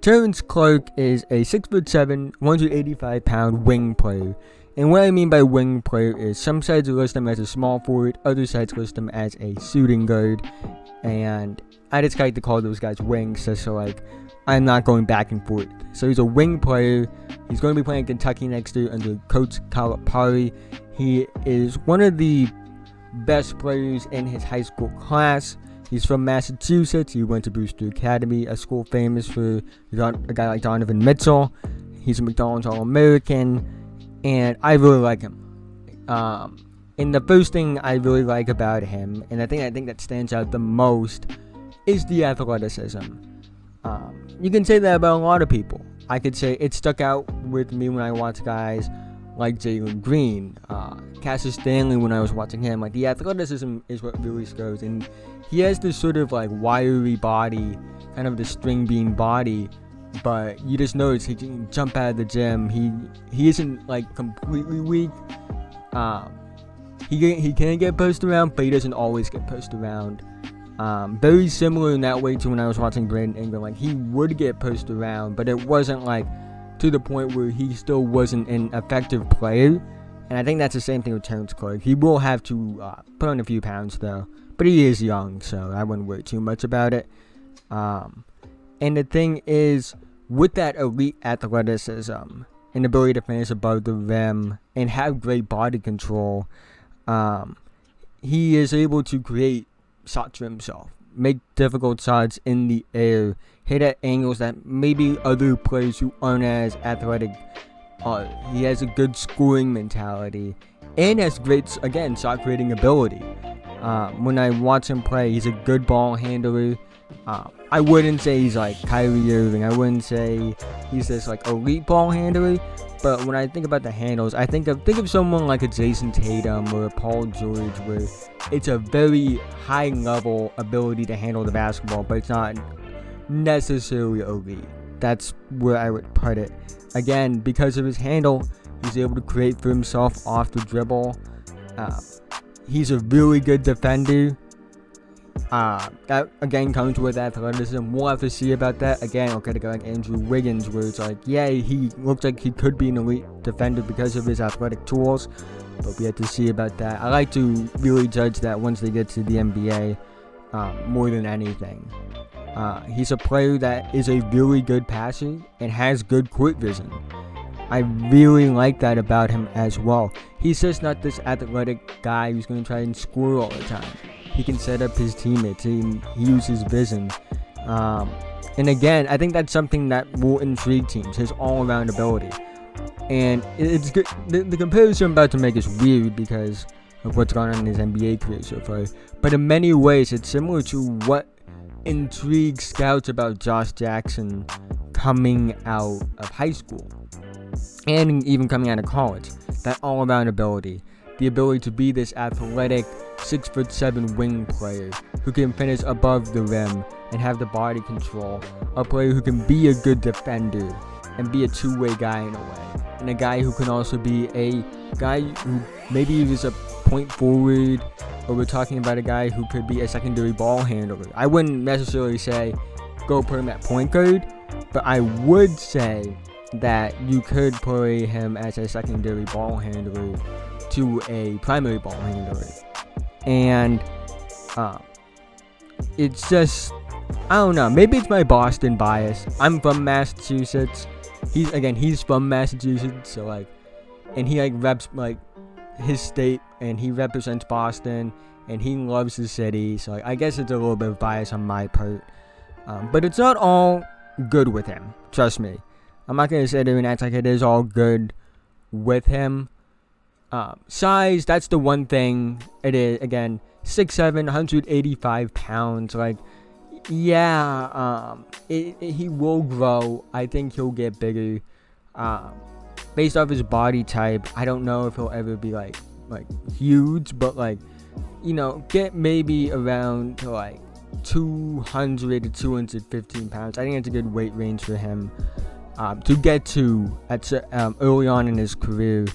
Terrence Clarke is a 6'7", 185-pound wing player. And what I mean by wing player is some sites list him as a small forward, other sites list him as a shooting guard. And I just like to call those guys wings, just so I'm not going back and forth. So he's a wing player. He's going to be playing Kentucky next year under Coach Calipari. He is one of the best players in his high school class. He's from Massachusetts. He went to Brewster Academy, a school famous for a guy like Donovan Mitchell. He's a McDonald's All-American, and I really like him. And the first thing I really like about him, and I think that stands out the most, is the athleticism. You can say that about a lot of people. I could say it stuck out with me when I watched guys like Jalen Green, Cassius Stanley when I was watching him. The athleticism is what really shows, and he has this sort of wiry body, kind of the string bean body, but you just notice he can jump out of the gym. He isn't completely weak. He can get pushed around, but he doesn't always get pushed around. Very similar in that way to when I was watching Brandon Ingram. He would get pushed around, but it wasn't to the point where he still wasn't an effective player. And I think that's the same thing with Terrence Clarke. He will have to put on a few pounds though, but he is young, so I wouldn't worry too much about it. And the thing is, with that elite athleticism and ability to finish above the rim and have great body control, he is able to create shots for himself, make difficult shots in the air, hit at angles that maybe other players who aren't as athletic are. He has a good scoring mentality and has great, again, shot creating ability. When I watch him play, he's a good ball handler. I wouldn't say he's like Kyrie Irving. I wouldn't say he's this elite ball handler. But when I think about the handles, I think of someone like a Jason Tatum or a Paul George, where it's a very high level ability to handle the basketball, but it's not necessarily elite. That's where I would put it. Again, because of his handle, he's able to create for himself off the dribble. He's a really good defender. That again comes with athleticism. We'll have to see about that. Again, I'll get a guy like Andrew Wiggins, where it's he looks like he could be an elite defender because of his athletic tools, but we have to see about that. I like to really judge that once they get to the NBA, more than anything. He's a player that is a really good passer and has good court vision. I really like that about him as well. He's just not this athletic guy who's going to try and score all the time. He can set up his teammates. He uses vision. And again, I think that's something that will intrigue teams, his all-around ability. And it's good. The comparison I'm about to make is weird because of what's gone on in his NBA career so far. But in many ways, it's similar to what intrigues scouts about Josh Jackson coming out of high school and even coming out of college. That all-around ability. The ability to be this athletic 6'7" wing player who can finish above the rim and have the body control. A player who can be a good defender and be a two-way guy in a way. And a guy who can also be a guy who maybe is a point forward, or we're talking about a guy who could be a secondary ball handler. I wouldn't necessarily say go put him at point guard, but I would say that you could play him as a secondary ball handler to a primary ball handler. And it's just, I don't know, maybe it's my Boston bias. I'm from Massachusetts. He's from Massachusetts, so and he reps his state, and he represents Boston, and he loves the city, so I guess it's a little bit of bias on my part. But it's not all good with him, trust me. I'm not gonna sit there and act like it is all good with him. Size, that's the one thing. It is, again, 6'7", 185 pounds. He will grow. I think he'll get bigger. Based off his body type, I don't know if he'll ever be huge, but get maybe around to 200 to 215 pounds. I think that's a good weight range for him to get to at early on in his career,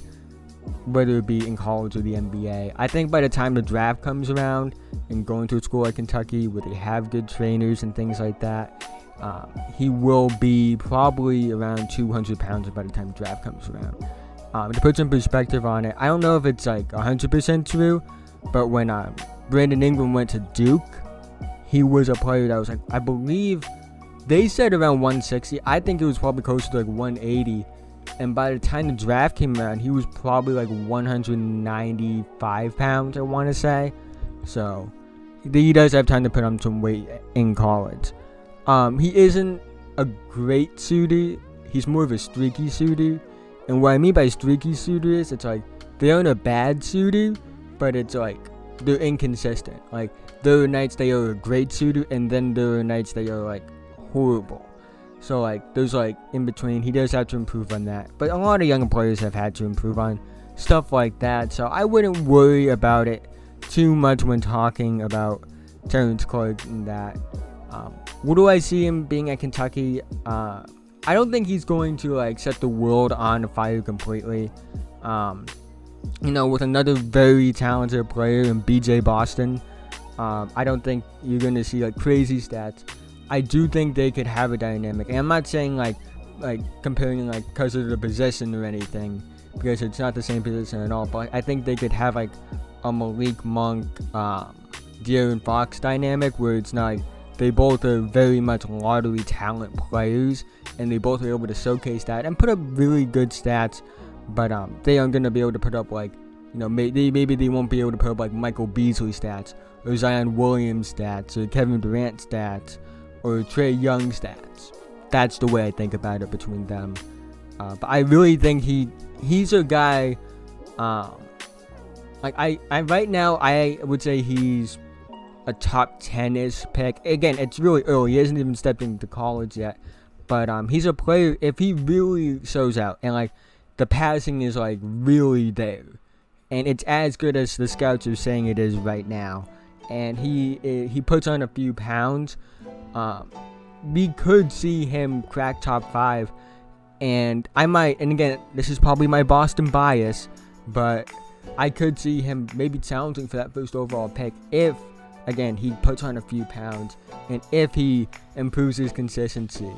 whether it be in college or the NBA. I think by the time the draft comes around and going to a school like Kentucky where they have good trainers and things like that, he will be probably around 200 pounds by the time the draft comes around. To put some perspective on it, I don't know if it's like 100% true, but when Brandon Ingram went to Duke, he was a player that was like, I believe they said around 160. I think it was probably closer to like 180. And by the time the draft came around, he was probably like 195 pounds, I want to say. So he does have time to put on some weight in college. He isn't a great shooter. He's more of a streaky shooter. And what I mean by streaky shooter is, it's like they aren't a bad shooter, but it's like they're inconsistent. Like there are nights they are a great shooter, and then there are nights they are like horrible. So like there's like in between. He does have to improve on that. But a lot of young players have had to improve on stuff like that. So I wouldn't worry about it too much when talking about Terrence Clarke and that. What do I see him being at Kentucky? I don't think he's going to like set the world on fire completely. With another very talented player in BJ Boston, I don't think you're going to see like crazy stats. I do think they could have a dynamic. And I'm not saying like comparing like because of the position or anything, because it's not the same position at all. But I think they could have like a Malik Monk, De'Aaron Fox dynamic where it's not like they both are very much lottery talent players, and they both are able to showcase that and put up really good stats. But they aren't going to be able to put up like, maybe they won't be able to put up like Michael Beasley stats or Zion Williams stats or Kevin Durant stats or Trae Young stats. That's the way I think about it between them. But I really think he's a guy. I right now I would say he's a top 10-ish pick. Again, it's really early. He hasn't even stepped into college yet. But he's a player, if he really shows out and like the passing is like really there, and it's as good as the scouts are saying it is right now, and he puts on a few pounds, we could see him crack top 5. And I might, and again, this is probably my Boston bias, but I could see him maybe challenging for that first overall pick if, again, he puts on a few pounds and if he improves his consistency.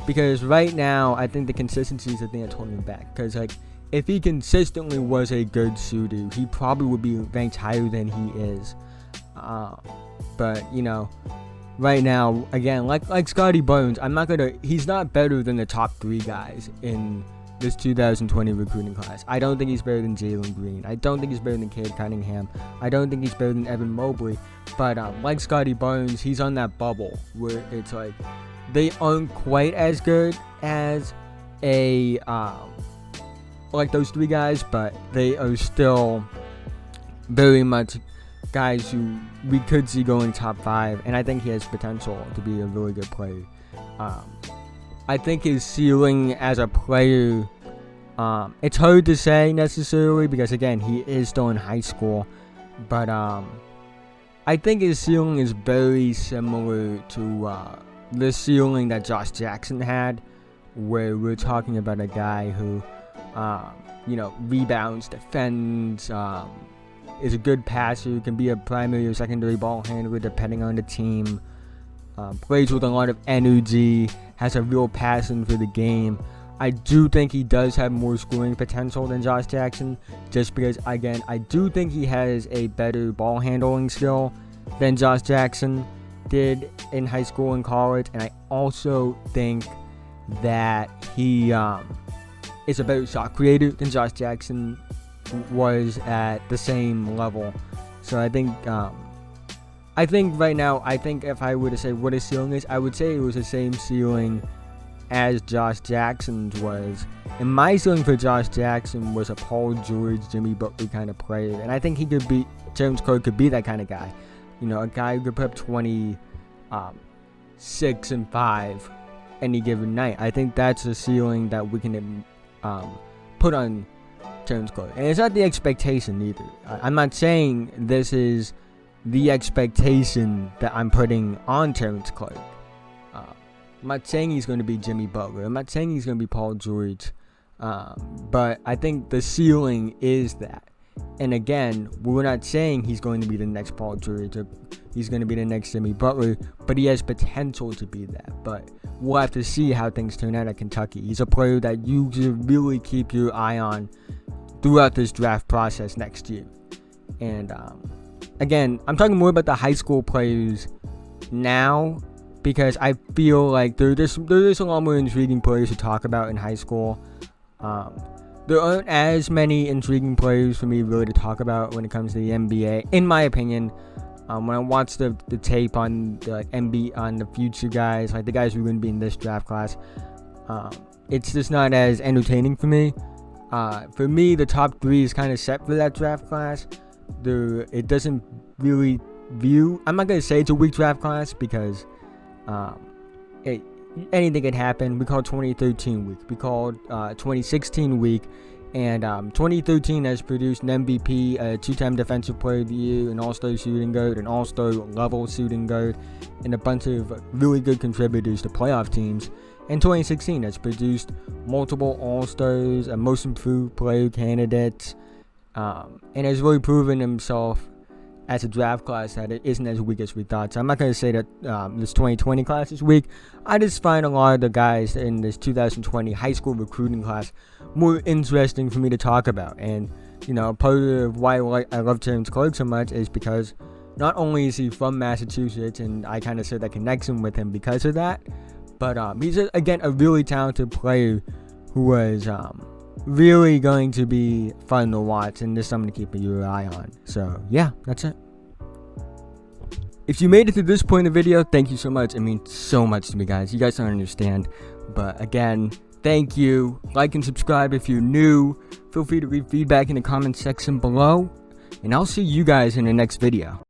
Because right now, I think the consistency is the thing that's holding him back. Because like, if he consistently was a good shooter, he probably would be ranked higher than he is. But right now, again, like Scotty Barnes, he's not better than the top 3 guys in this 2020 recruiting class. I don't think he's better than Jalen Green. I don't think he's better than Cade Cunningham. I don't think he's better than Evan Mobley. But like Scotty Barnes, he's on that bubble where it's like they aren't quite as good as like those 3 guys, but they are still very much guys who we could see going top 5, and I think he has potential to be a really good player. I think his ceiling as a player, it's hard to say necessarily because, again, he is still in high school. But I think his ceiling is very similar to the ceiling that Josh Jackson had, where we're talking about a guy who, rebounds, defends, is a good passer, can be a primary or secondary ball handler depending on the team, plays with a lot of energy, has a real passion for the game. I do think he does have more scoring potential than Josh Jackson, just because, again, I do think he has a better ball handling skill than Josh Jackson did in high school and college, and I also think that he is a better shot creator than Josh Jackson was at the same level. So I think right now, if I were to say what his ceiling is, I would say it was the same ceiling as Josh Jackson's was. And my ceiling for Josh Jackson was a Paul George, Jimmy Butler kind of player. And I think Terrence Clarke could be that kind of guy. A guy who could put up 26 and 5 any given night. I think that's the ceiling that we can put on Terrence Clarke. And it's not the expectation either. I'm not saying this is the expectation that I'm putting on Terrence Clarke. I'm not saying he's going to be Jimmy Butler. I'm not saying he's going to be Paul George. But I think the ceiling is that. And again, we're not saying he's going to be the next Paul George or he's going to be the next Jimmy Butler, but he has potential to be that. But we'll have to see how things turn out at Kentucky. He's a player that you should really keep your eye on throughout this draft process next year. And again, I'm talking more about the high school players now, because I feel like there's a lot more intriguing players to talk about in high school. There aren't as many intriguing players for me really to talk about when it comes to the NBA, in my opinion. When I watch the tape on the NBA, on the future guys, like the guys who are going to be in this draft class, it's just not as entertaining for me. For me, the top 3 is kind of set for that draft class. It doesn't really view. I'm not going to say it's a weak draft class, because anything can happen. We call 2013 weak. We call 2016 weak. And 2013 has produced an MVP, a 2-time Defensive Player of the Year, an All-Star shooting guard, an All-Star level shooting guard, and a bunch of really good contributors to playoff teams. And 2016 has produced multiple All-Stars, a Most Improved Player candidate, and has really proven himself as a draft class that it isn't as weak as we thought. So I'm not going to say that this 2020 class is weak. I just find a lot of the guys in this 2020 high school recruiting class more interesting for me to talk about. And, part of why I love Terrence Clarke so much is because not only is he from Massachusetts, and I kind of said that connection with him because of that, but he's, again, a really talented player who was really going to be fun to watch, and just something to keep your eye on. So yeah, that's it. If you made it to this point in the video, thank you so much. It means so much to me, guys. You guys don't understand. But again, thank you. Like and subscribe if you're new. Feel free to leave feedback in the comment section below, and I'll see you guys in the next video.